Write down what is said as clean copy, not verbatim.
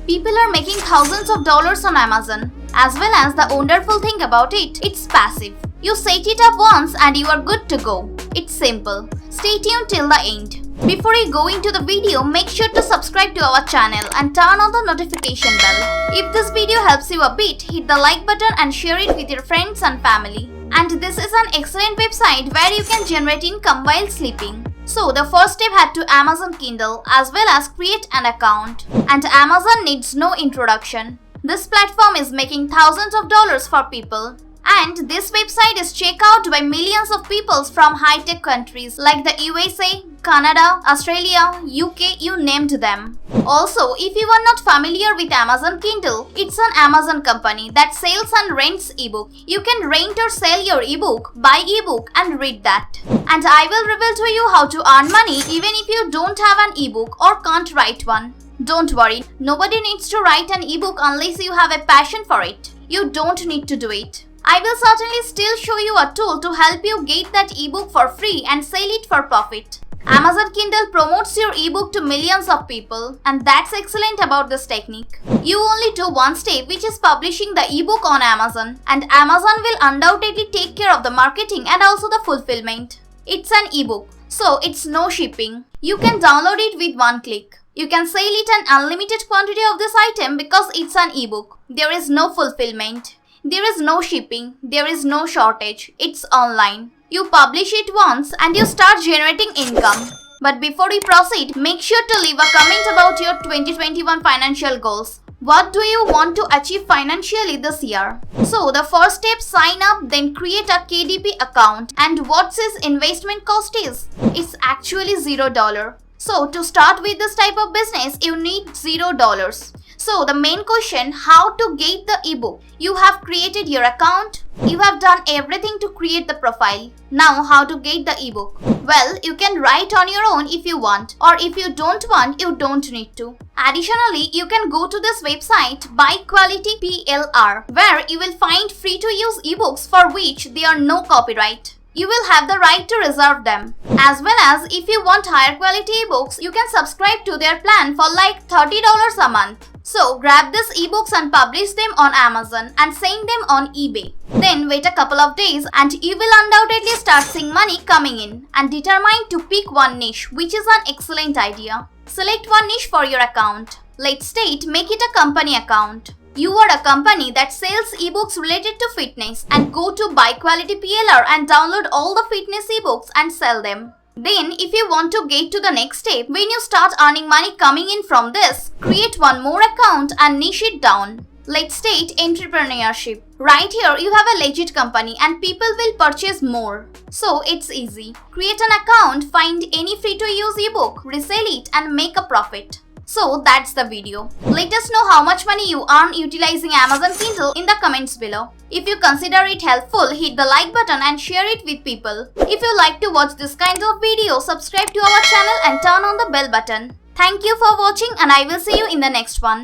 People are making thousands of dollars on Amazon. As well as the wonderful thing about it, it's passive. You set it up once and you are good to go. It's simple. Stay tuned till the end. Before you go into the video, make sure to subscribe to our channel and turn on the notification bell. If this video helps you a bit, hit the like button and share it with your friends and family. And this is an excellent website where you can generate income while sleeping. So the first step had to Amazon Kindle as well as create an account. And Amazon needs no introduction. This platform is making thousands of dollars for people. And this website is checked out by millions of people from high-tech countries like the USA, Canada, Australia, UK, you named them. Also, if you are not familiar with Amazon Kindle, it's an Amazon company that sells and rents ebook. You can rent or sell your ebook, buy ebook and read that. And I will reveal to you how to earn money even if you don't have an ebook or can't write one. Don't worry, nobody needs to write an ebook unless you have a passion for it. You don't need to do it. I will certainly still show you a tool to help you get that ebook for free and sell it for profit. Amazon Kindle promotes your ebook to millions of people, and that's excellent about this technique. You only do one step, which is publishing the ebook on Amazon, and Amazon will undoubtedly take care of the marketing and also the fulfillment. It's an ebook, so it's no shipping. You can download it with one click. You can sell it an unlimited quantity of this item because it's an ebook. There is no fulfillment. There is no shipping, there is no shortage, it's online. You publish it once and you start generating income. But before we proceed, make sure to leave a comment about your 2021 financial goals. What do you want to achieve financially this year? So the first step, sign up, then create a KDP account. And what's its investment cost is? It's actually $0. So to start with this type of business, you need $0. So the main question, how to get the ebook? You have created your account. You have done everything to create the profile. Now how to get the ebook? Well, you can write on your own if you want, or if you don't want, you don't need to. Additionally, you can go to this website Buy Quality PLR, where you will find free to use ebooks for which there are no copyright. You will have the right to reserve them. As well as if you want higher quality ebooks, you can subscribe to their plan for like $30 a month. So grab these ebooks and publish them on Amazon and sell them on eBay. Then wait a couple of days and you will undoubtedly start seeing money coming in, and determine to pick one niche, which is an excellent idea. Select one niche for your account. Let's state, make it a company account. You are a company that sells ebooks related to fitness, and go to Buy Quality PLR and download all the fitness ebooks and sell them. Then if you want to get to the next step, when you start earning money coming in from this, create one more account and niche it down. Let's state entrepreneurship. Right here you have a legit company and people will purchase more. So it's easy. Create an account, find any free to use ebook, resell it and make a profit. So that's the video. Let us know how much money you earn utilizing Amazon Kindle in the comments below. If you consider it helpful, hit the like button and share it with people. If you like to watch this kind of video, subscribe to our channel and turn on the bell button. Thank you for watching and I will see you in the next one.